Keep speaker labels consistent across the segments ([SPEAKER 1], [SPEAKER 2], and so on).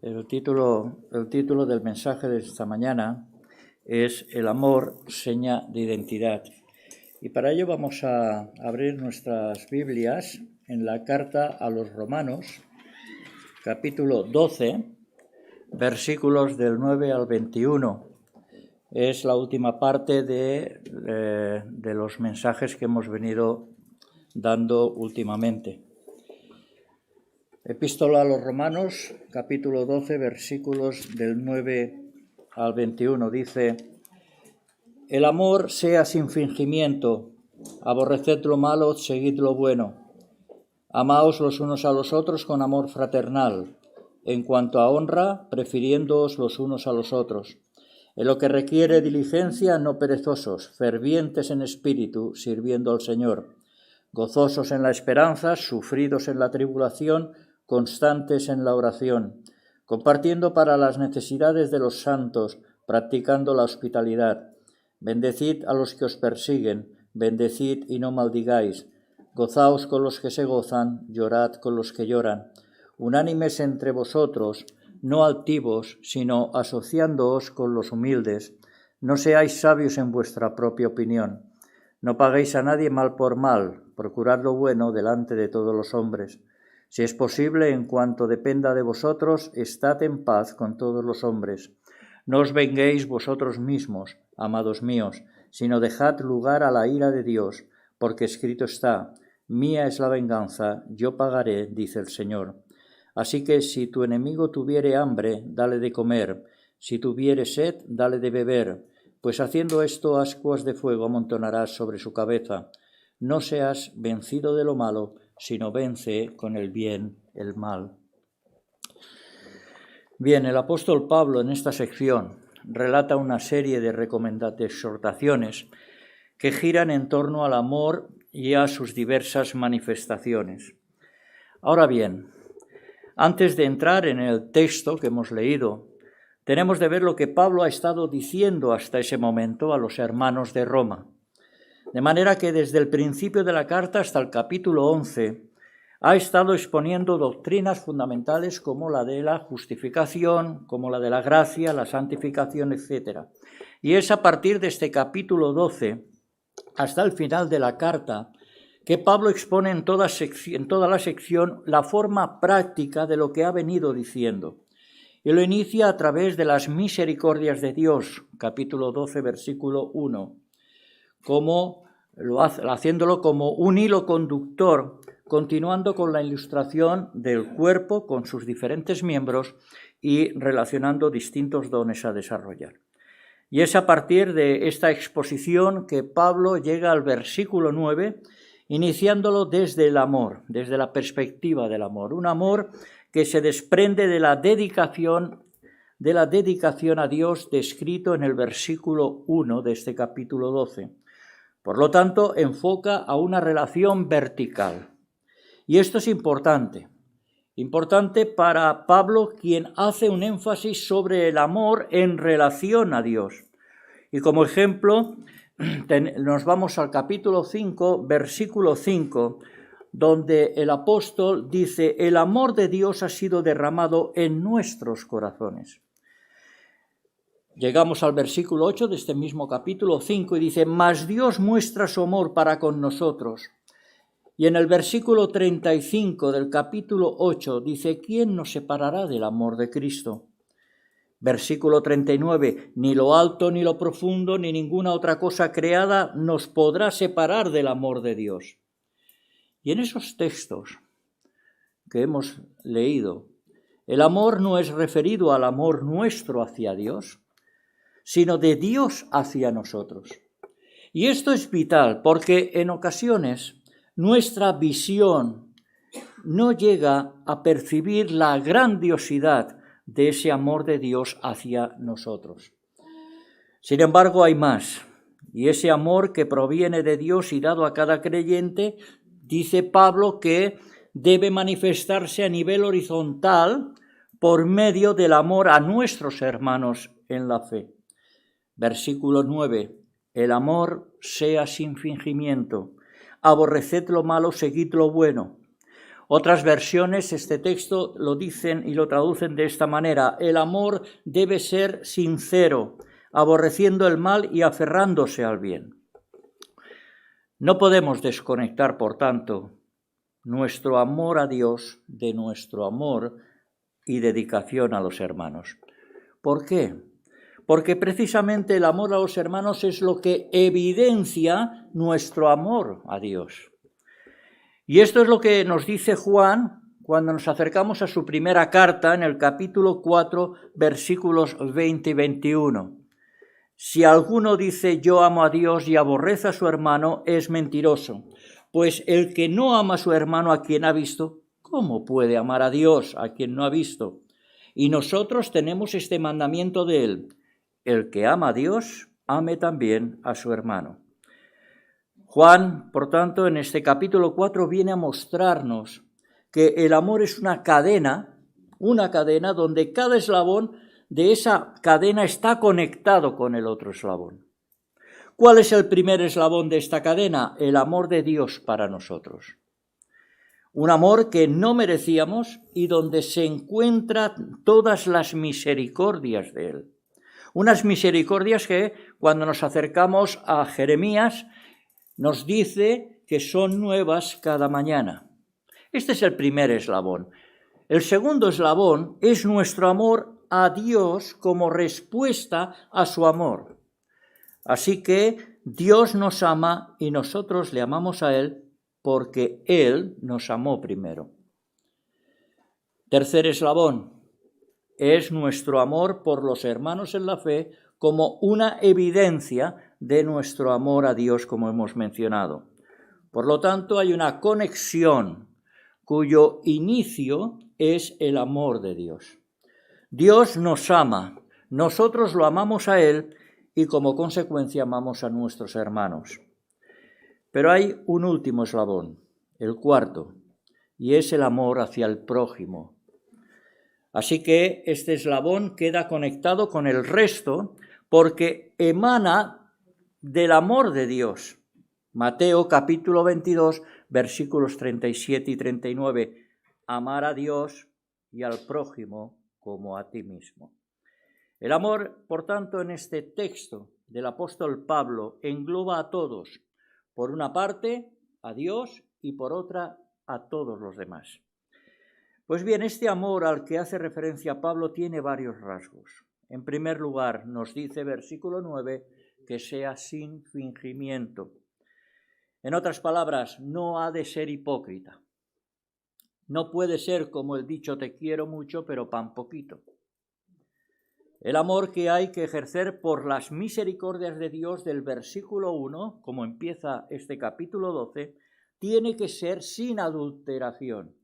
[SPEAKER 1] El título del mensaje de esta mañana es El amor, seña de identidad. Y para ello vamos a abrir nuestras Biblias en la carta a los Romanos, capítulo 12, versículos del 9 al 21. Es la última parte de los mensajes que hemos venido dando últimamente. Epístola a los Romanos, capítulo 12, versículos del 9 al 21, dice: El amor sea sin fingimiento, aborreced lo malo, seguid lo bueno. Amaos los unos a los otros con amor fraternal, en cuanto a honra, prefiriéndoos los unos a los otros. En lo que requiere diligencia, no perezosos, fervientes en espíritu, sirviendo al Señor, gozosos en la esperanza, sufridos en la tribulación, constantes en la oración, compartiendo para las necesidades de los santos, practicando la hospitalidad. Bendecid a los que os persiguen, bendecid y no maldigáis. Gozaos con los que se gozan, llorad con los que lloran. Unánimes entre vosotros, no altivos, sino asociándoos con los humildes. No seáis sabios en vuestra propia opinión. No paguéis a nadie mal por mal, procurad lo bueno delante de todos los hombres. Si es posible, en cuanto dependa de vosotros, estad en paz con todos los hombres. No os venguéis vosotros mismos, amados míos, sino dejad lugar a la ira de Dios, porque escrito está: Mía es la venganza, yo pagaré, dice el Señor. Así que si tu enemigo tuviere hambre, dale de comer; si tuviere sed, dale de beber, pues haciendo esto ascuas de fuego amontonarás sobre su cabeza. No seas vencido de lo malo, sino vence con el bien el mal. Bien, el apóstol Pablo en esta sección relata una serie de exhortaciones que giran en torno al amor y a sus diversas manifestaciones. Ahora bien, antes de entrar en el texto que hemos leído, tenemos de ver lo que Pablo ha estado diciendo hasta ese momento a los hermanos de Roma. De manera que desde el principio de la carta hasta el capítulo 11 ha estado exponiendo doctrinas fundamentales como la de la justificación, como la de la gracia, la santificación, etc. Y es a partir de este capítulo 12 hasta el final de la carta que Pablo expone en toda la sección la forma práctica de lo que ha venido diciendo. Y lo inicia a través de las misericordias de Dios, capítulo 12, versículo 1, haciéndolo como un hilo conductor, continuando con la ilustración del cuerpo con sus diferentes miembros y relacionando distintos dones a desarrollar. Y es a partir de esta exposición que Pablo llega al versículo 9, iniciándolo desde el amor, desde la perspectiva del amor, un amor que se desprende de la dedicación a Dios descrito en el versículo 1 de este capítulo 12. Por lo tanto, enfoca a una relación vertical. Y esto es importante para Pablo, quien hace un énfasis sobre el amor en relación a Dios. Y como ejemplo, nos vamos al capítulo 5, versículo 5, donde el apóstol dice: el amor de Dios ha sido derramado en nuestros corazones. Llegamos al versículo 8 de este mismo capítulo 5 y dice: mas Dios muestra su amor para con nosotros. Y en el versículo 35 del capítulo 8 dice: ¿quién nos separará del amor de Cristo? Versículo 39, ni lo alto, ni lo profundo, ni ninguna otra cosa creada nos podrá separar del amor de Dios. Y en esos textos que hemos leído, el amor no es referido al amor nuestro hacia Dios, sino de Dios hacia nosotros. Y esto es vital porque en ocasiones nuestra visión no llega a percibir la grandiosidad de ese amor de Dios hacia nosotros. Sin embargo, hay más. Y ese amor que proviene de Dios y dado a cada creyente, dice Pablo que debe manifestarse a nivel horizontal por medio del amor a nuestros hermanos en la fe. Versículo 9. El amor sea sin fingimiento. Aborreced lo malo, seguid lo bueno. Otras versiones este texto lo dicen y lo traducen de esta manera: el amor debe ser sincero, aborreciendo el mal y aferrándose al bien. No podemos desconectar, por tanto, nuestro amor a Dios de nuestro amor y dedicación a los hermanos. ¿Por qué? Porque precisamente el amor a los hermanos es lo que evidencia nuestro amor a Dios. Y esto es lo que nos dice Juan cuando nos acercamos a su primera carta en el capítulo 4, versículos 20 y 21. Si alguno dice yo amo a Dios y aborrece a su hermano, es mentiroso. Pues el que no ama a su hermano a quien ha visto, ¿cómo puede amar a Dios a quien no ha visto? Y nosotros tenemos este mandamiento de él: el que ama a Dios, ame también a su hermano. Juan, por tanto, en este capítulo 4 viene a mostrarnos que el amor es una cadena donde cada eslabón de esa cadena está conectado con el otro eslabón. ¿Cuál es el primer eslabón de esta cadena? El amor de Dios para nosotros. Un amor que no merecíamos y donde se encuentran todas las misericordias de Él. Unas misericordias que, cuando nos acercamos a Jeremías, nos dice que son nuevas cada mañana. Este es el primer eslabón. El segundo eslabón es nuestro amor a Dios como respuesta a su amor. Así que Dios nos ama y nosotros le amamos a Él porque Él nos amó primero. Tercer eslabón es nuestro amor por los hermanos en la fe como una evidencia de nuestro amor a Dios, como hemos mencionado. Por lo tanto, hay una conexión cuyo inicio es el amor de Dios. Dios nos ama, nosotros lo amamos a Él y como consecuencia amamos a nuestros hermanos. Pero hay un último eslabón, el cuarto, y es el amor hacia el prójimo. Así que este eslabón queda conectado con el resto porque emana del amor de Dios. Mateo capítulo 22, versículos 37 y 39. Amar a Dios y al prójimo como a ti mismo. El amor, por tanto, en este texto del apóstol Pablo engloba a todos. Por una parte, a Dios y por otra, a todos los demás. Pues bien, este amor al que hace referencia Pablo tiene varios rasgos. En primer lugar, nos dice versículo 9 que sea sin fingimiento. En otras palabras, no ha de ser hipócrita. No puede ser como el dicho te quiero mucho, pero pan poquito. El amor que hay que ejercer por las misericordias de Dios del versículo 1, como empieza este capítulo 12, tiene que ser sin adulteración.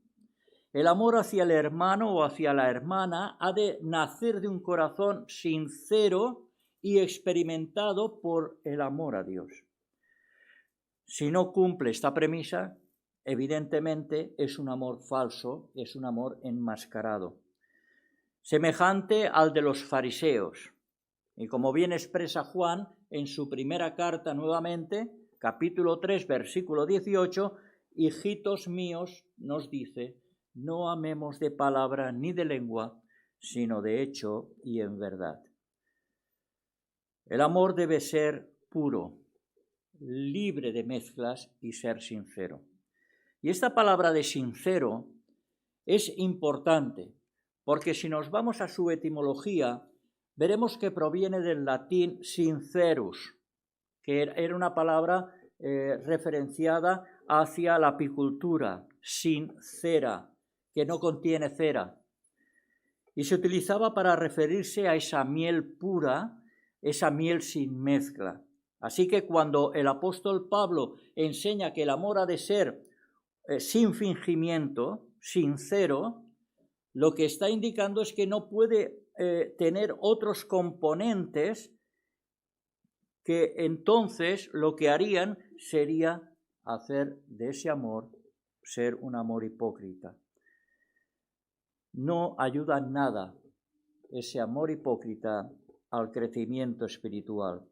[SPEAKER 1] El amor hacia el hermano o hacia la hermana ha de nacer de un corazón sincero y experimentado por el amor a Dios. Si no cumple esta premisa, evidentemente es un amor falso, es un amor enmascarado, semejante al de los fariseos. Y como bien expresa Juan en su primera carta nuevamente, capítulo 3, versículo 18, hijitos míos, nos dice, no amemos de palabra ni de lengua, sino de hecho y en verdad. El amor debe ser puro, libre de mezclas y ser sincero. Y esta palabra de sincero es importante, porque si nos vamos a su etimología, veremos que proviene del latín sincerus, que era una palabra referenciada hacia la apicultura, sin cera, que no contiene cera. Y se utilizaba para referirse a esa miel pura, esa miel sin mezcla. Así que cuando el apóstol Pablo enseña que el amor ha de ser sin fingimiento, sincero, lo que está indicando es que no puede tener otros componentes que entonces lo que harían sería hacer de ese amor ser un amor hipócrita. No ayuda en nada ese amor hipócrita al crecimiento espiritual.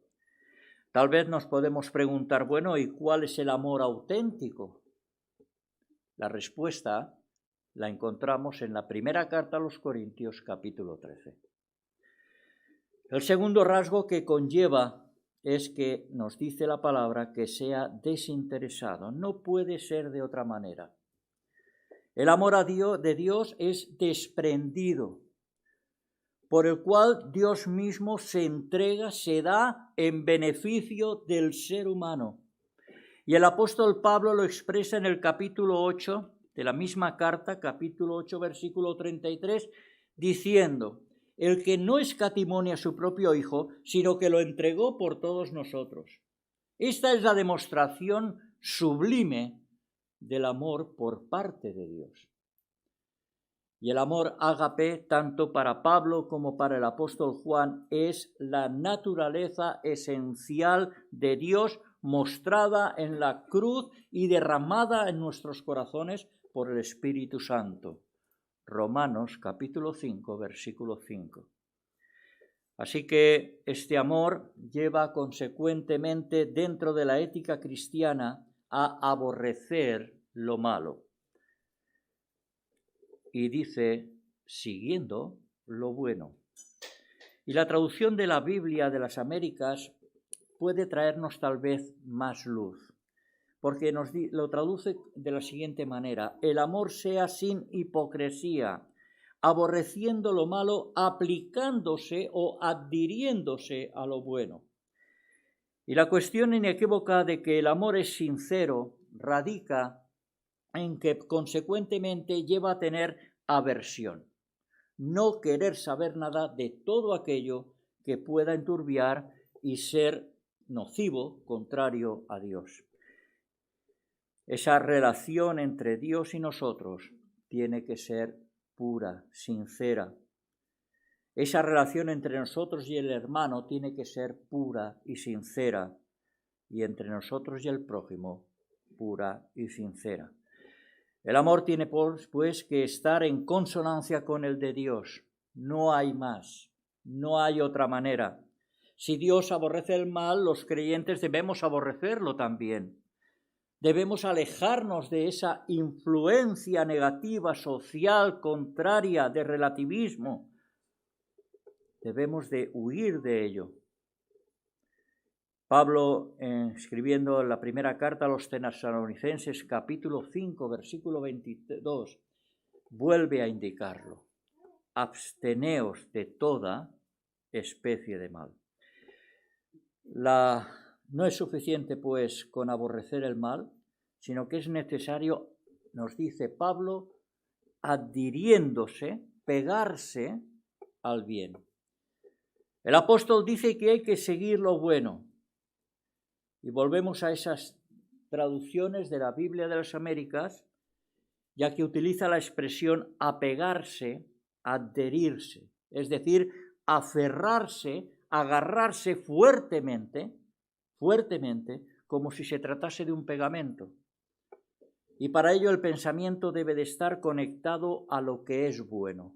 [SPEAKER 1] Tal vez nos podemos preguntar, bueno, ¿y cuál es el amor auténtico? La respuesta la encontramos en la primera carta a los Corintios, capítulo 13. El segundo rasgo que conlleva es que nos dice la palabra que sea desinteresado. No puede ser de otra manera. El amor de Dios es desprendido, por el cual Dios mismo se entrega, se da en beneficio del ser humano. Y el apóstol Pablo lo expresa en el capítulo 8 de la misma carta, capítulo 8, versículo 33, diciendo: el que no escatimó a su propio Hijo, sino que lo entregó por todos nosotros. Esta es la demostración sublime del amor por parte de Dios. Y el amor ágape, tanto para Pablo como para el apóstol Juan, es la naturaleza esencial de Dios mostrada en la cruz y derramada en nuestros corazones por el Espíritu Santo. Romanos capítulo 5, versículo 5. Así que este amor lleva consecuentemente dentro de la ética cristiana a aborrecer lo malo. Y dice, siguiendo lo bueno. Y la traducción de la Biblia de las Américas puede traernos tal vez más luz, porque lo traduce de la siguiente manera: el amor sea sin hipocresía, aborreciendo lo malo, aplicándose o adhiriéndose a lo bueno. Y la cuestión inequívoca de que el amor es sincero radica en que consecuentemente lleva a tener aversión, no querer saber nada de todo aquello que pueda enturbiar y ser nocivo, contrario a Dios. Esa relación entre Dios y nosotros tiene que ser pura, sincera. Esa relación entre nosotros y el hermano tiene que ser pura y sincera, y entre nosotros y el prójimo, pura y sincera. El amor tiene pues que estar en consonancia con el de Dios. No hay más, no hay otra manera. Si Dios aborrece el mal, los creyentes debemos aborrecerlo también. Debemos alejarnos de esa influencia negativa, social, contraria, de relativismo. Debemos de huir de ello. Pablo, escribiendo la primera carta a los Tesalonicenses, capítulo 5, versículo 22, vuelve a indicarlo. Absteneos de toda especie de mal. No es suficiente, pues, con aborrecer el mal, sino que es necesario, nos dice Pablo, adhiriéndose, pegarse al bien. El apóstol dice que hay que seguir lo bueno. Y volvemos a esas traducciones de la Biblia de las Américas, ya que utiliza la expresión apegarse, adherirse, es decir, aferrarse, agarrarse fuertemente, como si se tratase de un pegamento. Y para ello el pensamiento debe de estar conectado a lo que es bueno.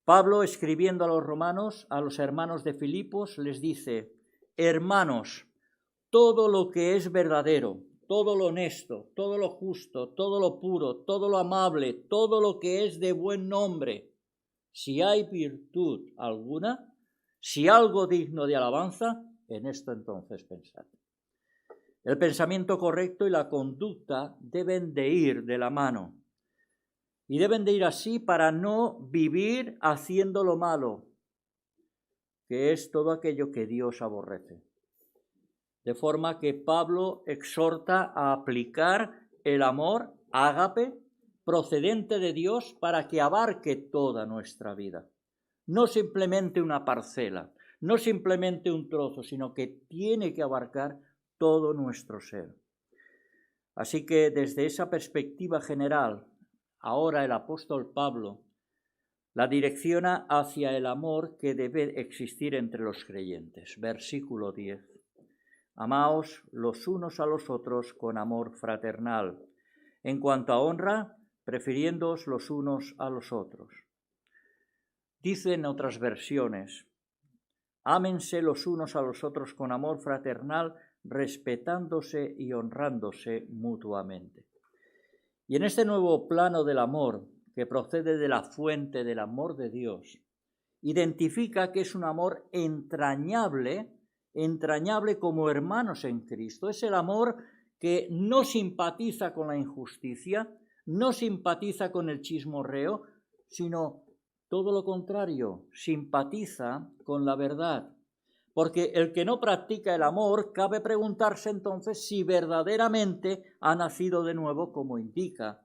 [SPEAKER 1] Pablo, escribiendo a los romanos, a los hermanos de Filipos, les dice: hermanos, todo lo que es verdadero, todo lo honesto, todo lo justo, todo lo puro, todo lo amable, todo lo que es de buen nombre, si hay virtud alguna, si algo digno de alabanza, en esto entonces pensad. El pensamiento correcto y la conducta deben de ir de la mano. Y deben de ir así para no vivir haciendo lo malo, que es todo aquello que Dios aborrece. De forma que Pablo exhorta a aplicar el amor ágape procedente de Dios para que abarque toda nuestra vida. No simplemente una parcela, no simplemente un trozo, sino que tiene que abarcar todo nuestro ser. Así que desde esa perspectiva general, ahora el apóstol Pablo la direcciona hacia el amor que debe existir entre los creyentes. Versículo 10. Amaos los unos a los otros con amor fraternal. En cuanto a honra, prefiriéndoos los unos a los otros. Dice en otras versiones: ámense los unos a los otros con amor fraternal, respetándose y honrándose mutuamente. Y en este nuevo plano del amor, que procede de la fuente del amor de Dios, identifica que es un amor entrañable como hermanos en Cristo. Es el amor que no simpatiza con la injusticia, no simpatiza con el chismorreo, sino todo lo contrario, simpatiza con la verdad. Porque el que no practica el amor, cabe preguntarse entonces si verdaderamente ha nacido de nuevo, como indica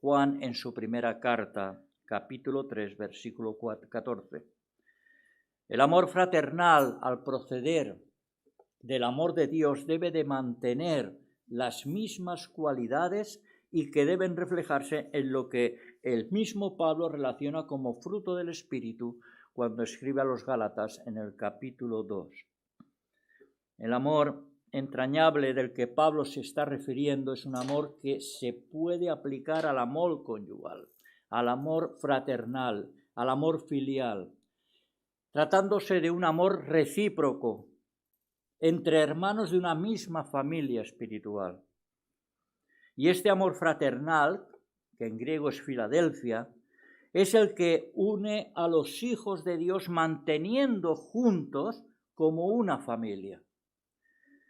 [SPEAKER 1] Juan en su primera carta, capítulo 3, versículo 14. El amor fraternal, al proceder del amor de Dios, debe de mantener las mismas cualidades y que deben reflejarse en lo que el mismo Pablo relaciona como fruto del Espíritu cuando escribe a los Gálatas en el capítulo 2. El amor entrañable del que Pablo se está refiriendo es un amor que se puede aplicar al amor conyugal, al amor fraternal, al amor filial, tratándose de un amor recíproco entre hermanos de una misma familia espiritual. Y este amor fraternal, que en griego es Filadelfia, es el que une a los hijos de Dios manteniendo juntos como una familia.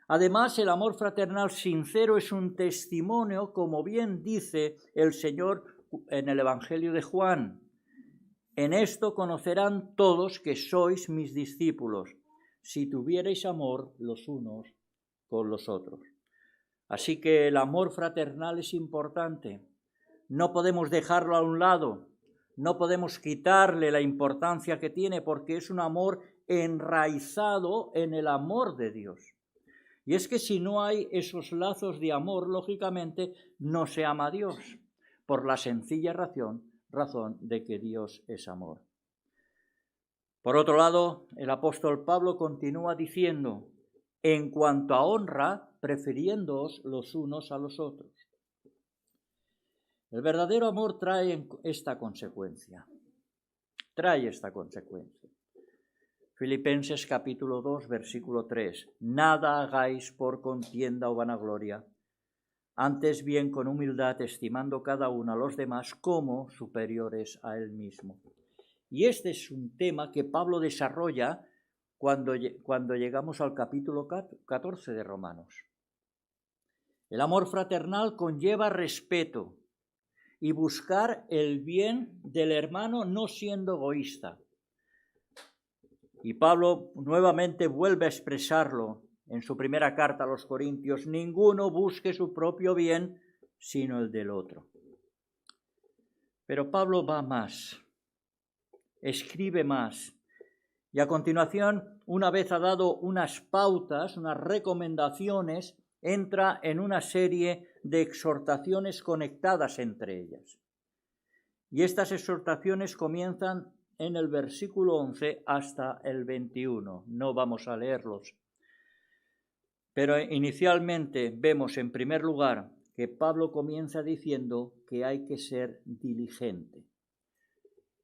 [SPEAKER 1] Además, el amor fraternal sincero es un testimonio, como bien dice el Señor en el Evangelio de Juan. En esto conocerán todos que sois mis discípulos, si tuvierais amor los unos con los otros. Así que el amor fraternal es importante. No podemos dejarlo a un lado, no podemos quitarle la importancia que tiene, porque es un amor enraizado en el amor de Dios. Y es que si no hay esos lazos de amor, lógicamente no se ama a Dios, por la sencilla razón de que Dios es amor. Por otro lado, el apóstol Pablo continúa diciendo, en cuanto a honra, prefiriéndoos los unos a los otros. El verdadero amor trae esta consecuencia. Filipenses capítulo 2, versículo 3. Nada hagáis por contienda o vanagloria, antes bien con humildad, estimando cada uno a los demás como superiores a él mismo. Y este es un tema que Pablo desarrolla cuando llegamos al capítulo 14 de Romanos. El amor fraternal conlleva respeto y buscar el bien del hermano no siendo egoísta. Y Pablo nuevamente vuelve a expresarlo en su primera carta a los Corintios: ninguno busque su propio bien, sino el del otro. Pero Pablo va más, escribe más, y a continuación, una vez ha dado unas pautas, unas recomendaciones, entra en una serie de exhortaciones conectadas entre ellas. Y estas exhortaciones comienzan en el versículo 11 hasta el 21. No vamos a leerlos. Pero inicialmente vemos en primer lugar que Pablo comienza diciendo que hay que ser diligente.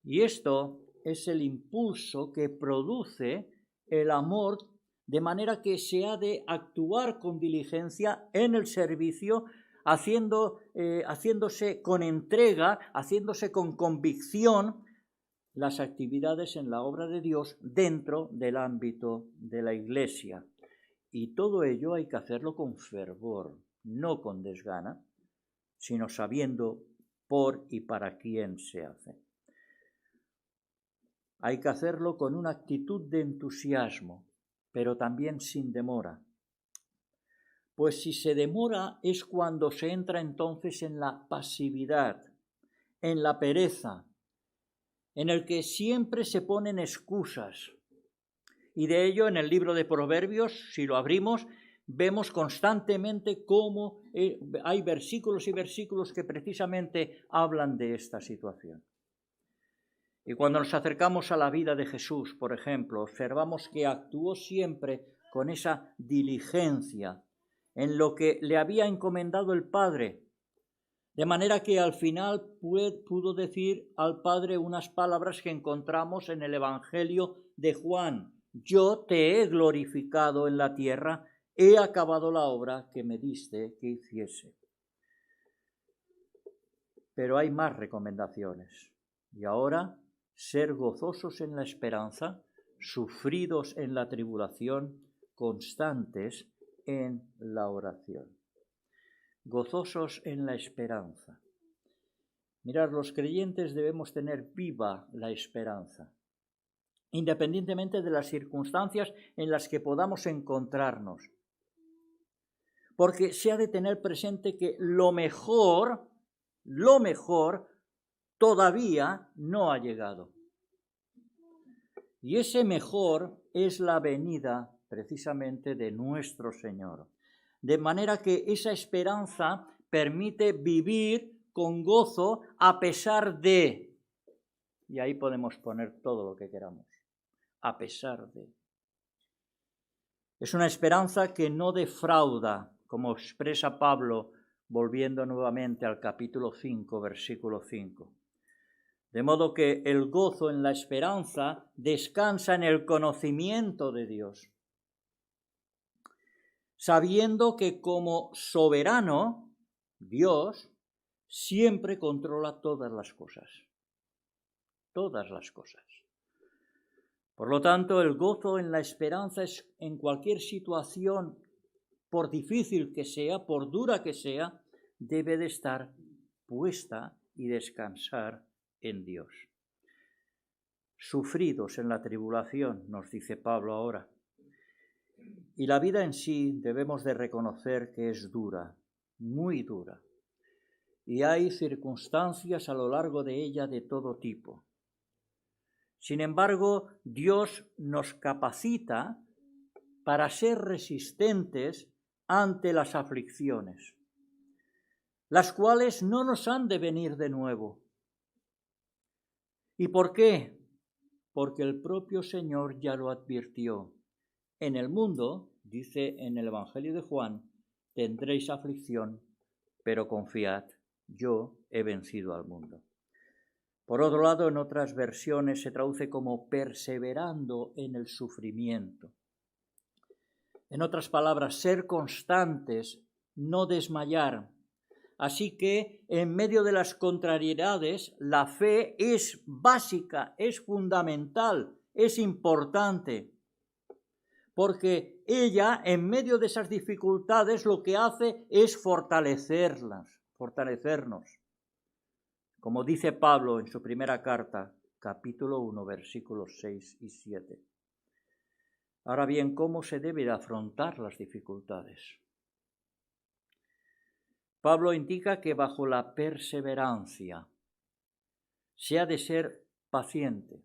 [SPEAKER 1] Y esto es el impulso que produce el amor, de manera que se ha de actuar con diligencia en el servicio, haciéndose con entrega, haciéndose con convicción las actividades en la obra de Dios dentro del ámbito de la Iglesia. Y todo ello hay que hacerlo con fervor, no con desgana, sino sabiendo por y para quién se hace. Hay que hacerlo con una actitud de entusiasmo, pero también sin demora. Pues si se demora es cuando se entra entonces en la pasividad, en la pereza, en el que siempre se ponen excusas. Y de ello en el libro de Proverbios, si lo abrimos, vemos constantemente cómo hay versículos y versículos que precisamente hablan de esta situación. Y cuando nos acercamos a la vida de Jesús, por ejemplo, observamos que actuó siempre con esa diligencia en lo que le había encomendado el Padre, de manera que al final pudo decir al Padre unas palabras que encontramos en el Evangelio de Juan: yo te he glorificado en la tierra, he acabado la obra que me diste que hiciese. Pero hay más recomendaciones. Y ahora, ser gozosos en la esperanza, sufridos en la tribulación, constantes en la oración. Gozosos en la esperanza. Mirad, los creyentes debemos tener viva la esperanza, independientemente de las circunstancias en las que podamos encontrarnos. Porque se ha de tener presente que lo mejor todavía no ha llegado. Y ese mejor es la venida precisamente de nuestro Señor. De manera que esa esperanza permite vivir con gozo a pesar de, y ahí podemos poner todo lo que queramos, a pesar de. Es una esperanza que no defrauda, como expresa Pablo, volviendo nuevamente al capítulo 5, versículo 5. De modo que el gozo en la esperanza descansa en el conocimiento de Dios, sabiendo que como soberano, Dios siempre controla todas las cosas. Todas las cosas. Por lo tanto, el gozo en la esperanza es en cualquier situación, por difícil que sea, por dura que sea, debe de estar puesta y descansar en Dios. Sufridos en la tribulación, nos dice Pablo ahora. Y la vida en sí debemos de reconocer que es dura, muy dura. Y hay circunstancias a lo largo de ella de todo tipo. Sin embargo, Dios nos capacita para ser resistentes ante las aflicciones, las cuales no nos han de venir de nuevo. ¿Y por qué? Porque el propio Señor ya lo advirtió. En el mundo, dice en el Evangelio de Juan, tendréis aflicción, pero confiad, yo he vencido al mundo. Por otro lado, en otras versiones se traduce como perseverando en el sufrimiento. En otras palabras, ser constantes, no desmayar. Así que en medio de las contrariedades, la fe es básica, es fundamental, es importante. Porque ella, en medio de esas dificultades, lo que hace es fortalecernos. Como dice Pablo en su primera carta, capítulo 1, versículos 6 y 7. Ahora bien, ¿cómo se debe de afrontar las dificultades? Pablo indica que bajo la perseverancia se ha de ser paciente.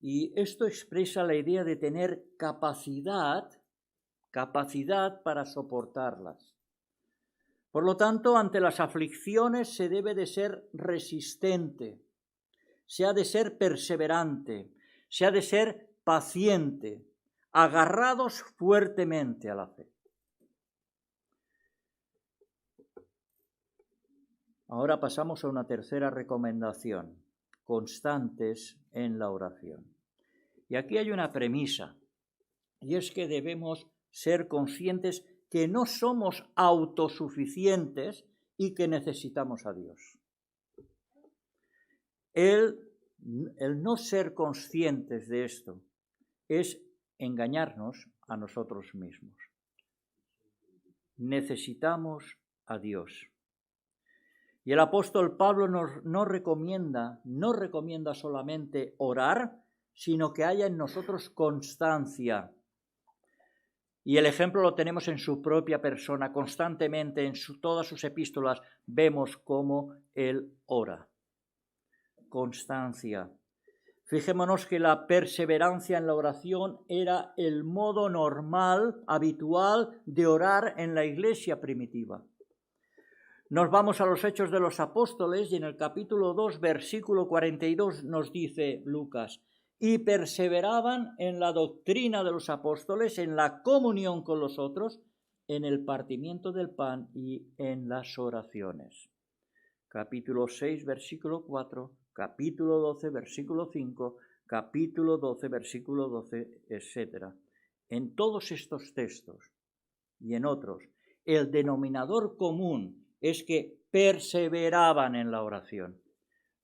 [SPEAKER 1] Y esto expresa la idea de tener capacidad para soportarlas. Por lo tanto, ante las aflicciones se debe de ser resistente, se ha de ser perseverante, se ha de ser paciente, agarrados fuertemente a la fe. Ahora pasamos a una tercera recomendación, constantes en la oración. Y aquí hay una premisa, y es que debemos ser conscientes que no somos autosuficientes y que necesitamos a Dios. El no ser conscientes de esto es engañarnos a nosotros mismos. Necesitamos a Dios. Y el apóstol Pablo no recomienda solamente orar, sino que haya en nosotros constancia. Y el ejemplo lo tenemos en su propia persona, constantemente en todas sus epístolas vemos cómo él ora. Constancia. Fijémonos que la perseverancia en la oración era el modo normal, habitual de orar en la iglesia primitiva. Nos vamos a los Hechos de los Apóstoles y en el capítulo 2, versículo 42 nos dice Lucas: y perseveraban en la doctrina de los apóstoles, en la comunión con los otros, en el partimiento del pan y en las oraciones. Capítulo 6, versículo 4, capítulo 12, versículo 5, capítulo 12, versículo 12, etc. En todos estos textos y en otros, el denominador común es que perseveraban en la oración.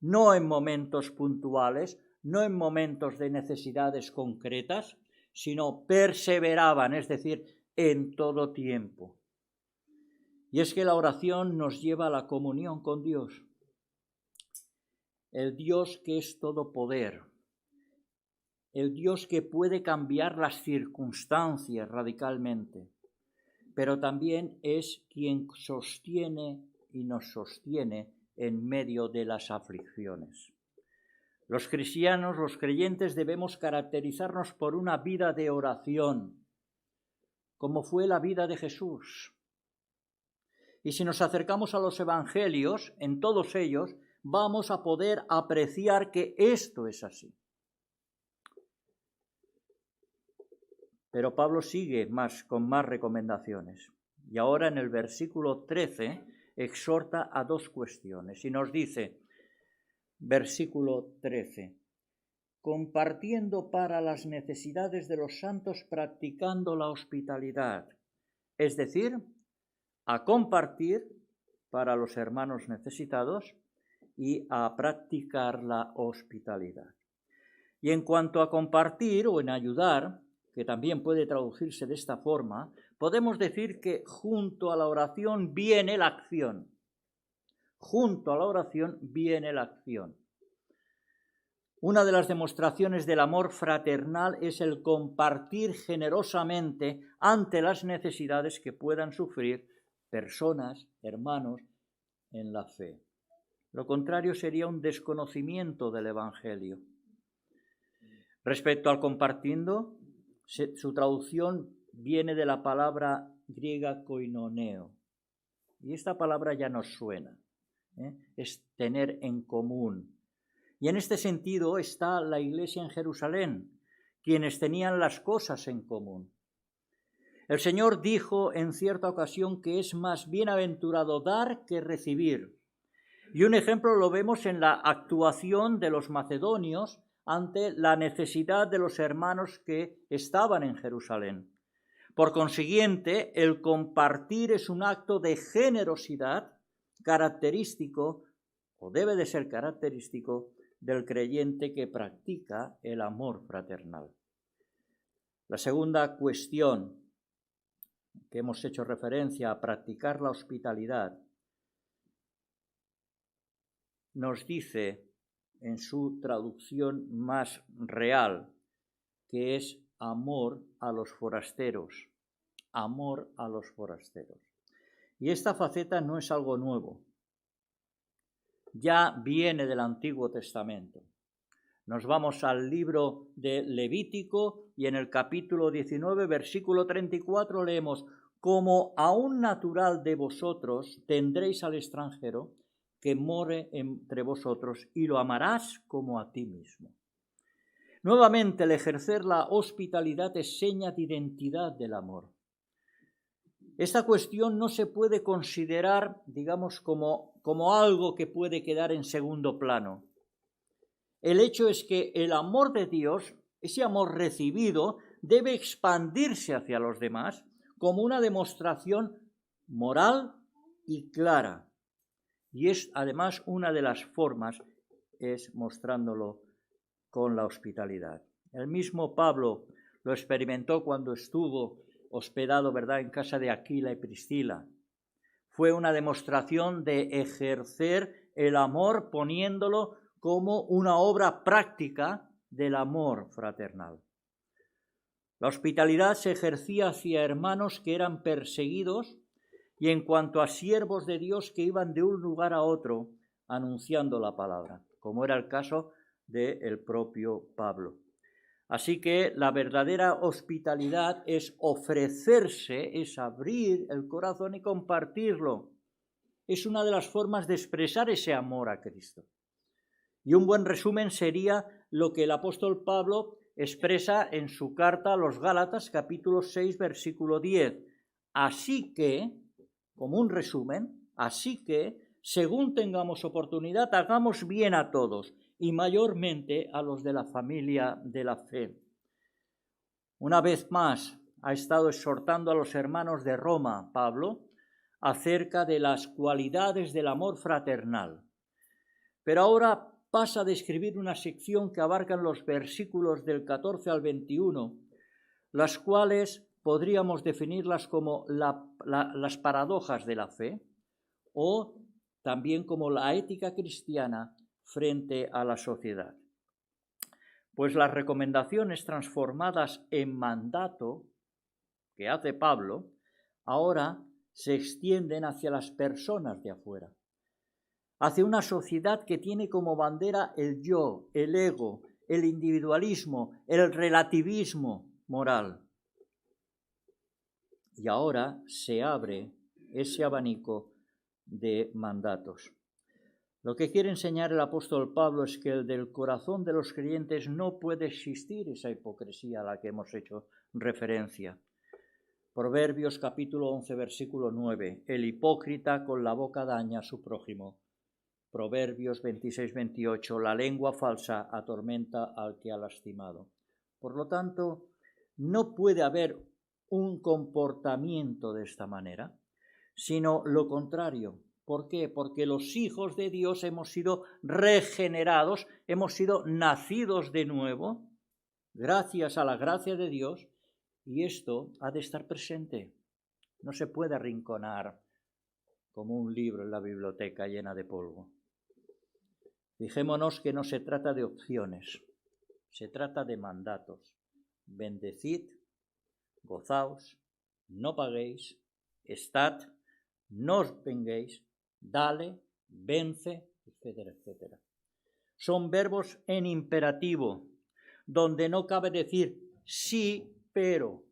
[SPEAKER 1] No en momentos puntuales, no en momentos de necesidades concretas, sino perseveraban, es decir, en todo tiempo. Y es que la oración nos lleva a la comunión con Dios, el Dios que es todo poder, el Dios que puede cambiar las circunstancias radicalmente, pero también es quien sostiene y nos sostiene en medio de las aflicciones. Los cristianos, los creyentes, debemos caracterizarnos por una vida de oración, como fue la vida de Jesús. Y si nos acercamos a los evangelios, en todos ellos, vamos a poder apreciar que esto es así. Pero Pablo sigue con más recomendaciones. Y ahora en el versículo 13 exhorta a dos cuestiones y nos dice, versículo 13, compartiendo para las necesidades de los santos, practicando la hospitalidad, es decir, a compartir para los hermanos necesitados y a practicar la hospitalidad. Y en cuanto a compartir o en ayudar, que también puede traducirse de esta forma, podemos decir que junto a la oración viene la acción. Junto a la oración viene la acción. Una de las demostraciones del amor fraternal es el compartir generosamente ante las necesidades que puedan sufrir personas, hermanos, en la fe. Lo contrario sería un desconocimiento del Evangelio. Respecto al compartiendo, su traducción viene de la palabra griega koinoneo. Y esta palabra ya nos suena. Es tener en común. Y en este sentido está la iglesia en Jerusalén, quienes tenían las cosas en común. El Señor dijo en cierta ocasión que es más bienaventurado dar que recibir. Y un ejemplo lo vemos en la actuación de los macedonios ante la necesidad de los hermanos que estaban en Jerusalén. Por consiguiente, el compartir es un acto de generosidad característico, o debe de ser característico, del creyente que practica el amor fraternal. La segunda cuestión que hemos hecho referencia a practicar la hospitalidad nos dice en su traducción más real que es amor a los forasteros, amor a los forasteros. Y esta faceta no es algo nuevo, ya viene del Antiguo Testamento. Nos vamos al libro de Levítico y en el capítulo 19, versículo 34 leemos: como a un natural de vosotros tendréis al extranjero que more entre vosotros y lo amarás como a ti mismo. Nuevamente, el ejercer la hospitalidad es seña de identidad del amor. Esta cuestión no se puede considerar, digamos, como algo que puede quedar en segundo plano. El hecho es que el amor de Dios, ese amor recibido, debe expandirse hacia los demás como una demostración moral y clara. Y es además una de las formas, es mostrándolo con la hospitalidad. El mismo Pablo lo experimentó cuando estuvo hospedado, ¿verdad?, en casa de Aquila y Priscila. Fue una demostración de ejercer el amor poniéndolo como una obra práctica del amor fraternal. La hospitalidad se ejercía hacia hermanos que eran perseguidos y en cuanto a siervos de Dios que iban de un lugar a otro anunciando la palabra, como era el caso del propio Pablo. Así que la verdadera hospitalidad es ofrecerse, es abrir el corazón y compartirlo. Es una de las formas de expresar ese amor a Cristo. Y un buen resumen sería lo que el apóstol Pablo expresa en su carta a los Gálatas, capítulo 6, versículo 10. Así que, como un resumen, así que, según tengamos oportunidad, hagamos bien a todos, y mayormente a los de la familia de la fe. Una vez más ha estado exhortando a los hermanos de Roma, Pablo, acerca de las cualidades del amor fraternal. Pero ahora pasa a describir una sección que abarcan los versículos del 14 al 21, las cuales podríamos definirlas como las paradojas de la fe o también como la ética cristiana frente a la sociedad. Pues las recomendaciones transformadas en mandato que hace Pablo ahora se extienden hacia las personas de afuera, hacia una sociedad que tiene como bandera el yo, el ego, el individualismo, el relativismo moral. Y ahora se abre ese abanico de mandatos. Lo que quiere enseñar el apóstol Pablo es que del corazón de los creyentes no puede existir esa hipocresía a la que hemos hecho referencia. Proverbios capítulo 11, versículo 9. El hipócrita con la boca daña a su prójimo. Proverbios 26, 28. La lengua falsa atormenta al que ha lastimado. Por lo tanto, no puede haber un comportamiento de esta manera, sino lo contrario. ¿Por qué? Porque los hijos de Dios hemos sido regenerados, hemos sido nacidos de nuevo, gracias a la gracia de Dios, y esto ha de estar presente. No se puede arrinconar como un libro en la biblioteca llena de polvo. Fijémonos que no se trata de opciones, se trata de mandatos. Bendecid, gozaos, no paguéis, estad, no os venguéis, dale, vence, etcétera, etcétera. Son verbos en imperativo, donde no cabe decir sí, pero.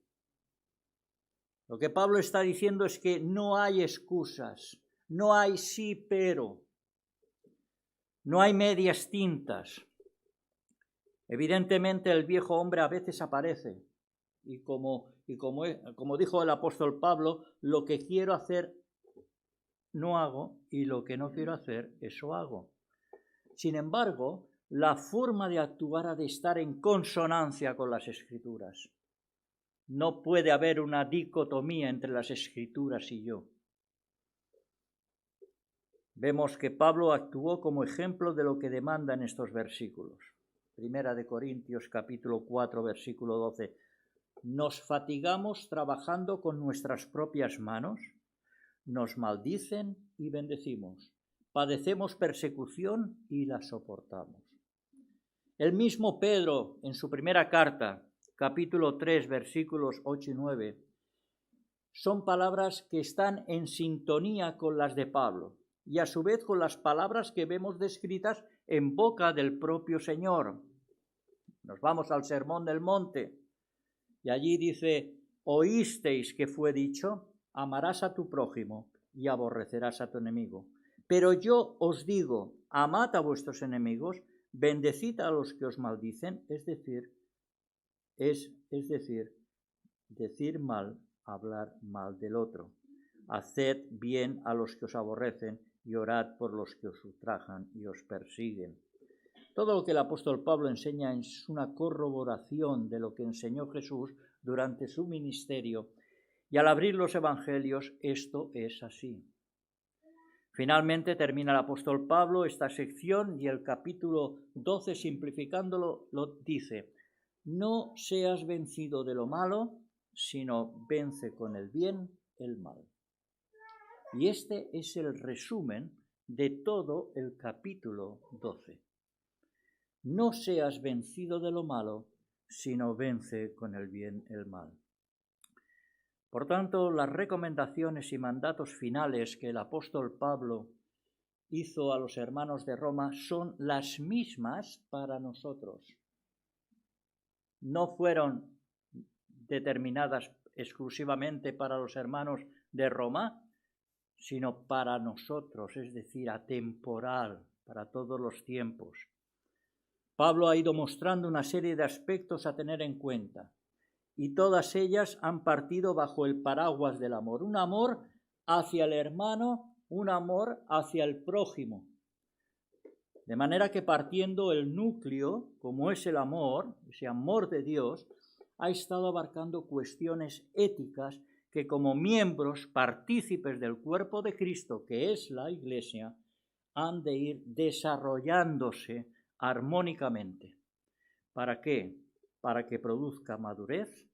[SPEAKER 1] Lo que Pablo está diciendo es que no hay excusas, no hay sí, pero. No hay medias tintas. Evidentemente el viejo hombre a veces aparece y como dijo el apóstol Pablo, lo que quiero hacer no hago y lo que no quiero hacer, eso hago. Sin embargo, la forma de actuar ha de estar en consonancia con las Escrituras. No puede haber una dicotomía entre las Escrituras y yo. Vemos que Pablo actuó como ejemplo de lo que demandan estos versículos. Primera de Corintios capítulo 4, versículo 12. ¿Nos fatigamos trabajando con nuestras propias manos? Nos maldicen y bendecimos. Padecemos persecución y la soportamos. El mismo Pedro, en su primera carta, capítulo 3, versículos 8 y 9, son palabras que están en sintonía con las de Pablo y a su vez con las palabras que vemos descritas en boca del propio Señor. Nos vamos al Sermón del Monte y allí dice: oísteis que fue dicho, amarás a tu prójimo y aborrecerás a tu enemigo. Pero yo os digo, amad a vuestros enemigos, bendecid a los que os maldicen, es decir, decir mal, hablar mal del otro. Haced bien a los que os aborrecen y orad por los que os ultrajan y os persiguen. Todo lo que el apóstol Pablo enseña es una corroboración de lo que enseñó Jesús durante su ministerio, y al abrir los evangelios esto es así. Finalmente termina el apóstol Pablo esta sección y el capítulo 12, simplificándolo, lo dice: no seas vencido de lo malo, sino vence con el bien el mal. Y este es el resumen de todo el capítulo 12. No seas vencido de lo malo, sino vence con el bien el mal. Por tanto, las recomendaciones y mandatos finales que el apóstol Pablo hizo a los hermanos de Roma son las mismas para nosotros. No fueron determinadas exclusivamente para los hermanos de Roma, sino para nosotros, es decir, atemporal, para todos los tiempos. Pablo ha ido mostrando una serie de aspectos a tener en cuenta, y todas ellas han partido bajo el paraguas del amor. Un amor hacia el hermano, un amor hacia el prójimo. De manera que partiendo el núcleo, como es el amor, ese amor de Dios, ha estado abarcando cuestiones éticas que como miembros partícipes del cuerpo de Cristo, que es la Iglesia, han de ir desarrollándose armónicamente. ¿Para qué? Para que produzca madurez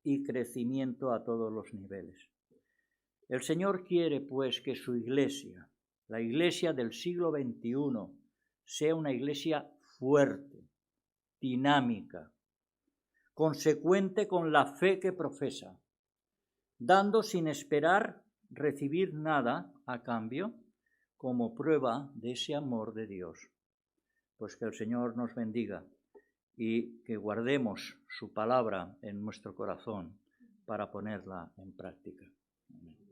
[SPEAKER 1] y crecimiento a todos los niveles. El Señor quiere, pues, que su Iglesia, la Iglesia del siglo XXI, sea una Iglesia fuerte, dinámica, consecuente con la fe que profesa, dando sin esperar recibir nada a cambio, como prueba de ese amor de Dios. Pues que el Señor nos bendiga y que guardemos su palabra en nuestro corazón para ponerla en práctica. Amén.